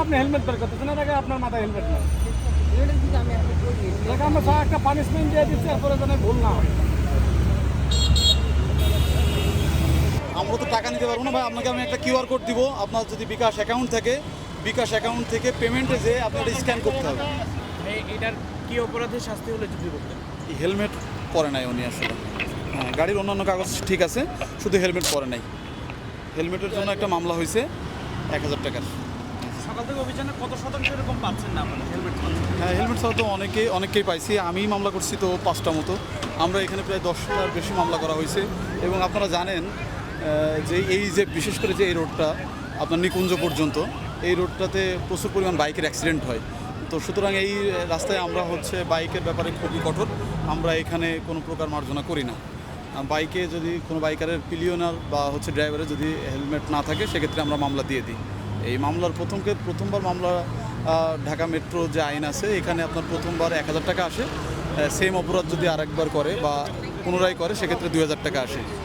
আপনি হেলমেট বের করতেছেন, এর আগে আপনার মাথায় হেলমেট নেই। দেখে আমরা একটা পানিশমেন্ট দিয়ে দিচ্ছি, এরপরে যেন ভুল না হয়। আমরা তো টাকা নিতে পারবো না ভাই, আপনাকে আমি একটা কিউআর কোড দিব, আপনার যদি বিকাশ অ্যাকাউন্ট থাকে, বিকাশ অ্যাকাউন্ট থেকে পেমেন্টে যেয়ে আপনার স্ক্যান করতে হবে। এটার কি অপরাধের শাস্তি হলে যদি করতেন? হেলমেট পরে নাই উনি আসলে। হ্যাঁ, গাড়ির অন্যান্য কাগজ ঠিক আছে, শুধু হেলমেট পরে নাই। হেলমেটের জন্য একটা মামলা হয়েছে 1000 টাকার। সকাল থেকে অভিযানে কত শতাংশ এরকম পাচ্ছেন না আপনারা হেলমেট পাচ্ছেন? হ্যাঁ, হেলমেট ছাড়া তো অনেকেই পাইছি। আমি মামলা করছি তো 5টা মতো। আমরা এখানে প্রায় 10টার বেশি মামলা করা হয়েছে। এবং আপনারা জানেন যে এই যে বিশেষ করে যে এই রোডটা আপনার নিকুঞ্জ পর্যন্ত, এই রোডটাতে প্রচুর পরিমাণ বাইকের অ্যাক্সিডেন্ট হয়। তো সুতরাং এই রাস্তায় আমরা বাইকের ব্যাপারে খুবই কঠোর। আমরা এখানে কোনো প্রকার মার্জনা করি না। বাইকে যদি কোনো বাইকারের পিলিয়নার বা ড্রাইভারের যদি হেলমেট না থাকে, সেক্ষেত্রে আমরা মামলা দিয়ে দিই। এই মামলার প্রথমবার মামলা ঢাকা মেট্রো যে আইন আছে, এখানে আপনার প্রথমবার 1000 টাকা আসে। সেম অপরাধ যদি আরেকবার করে বা পুনরায় করে, সেক্ষেত্রে 2000 টাকা আসে।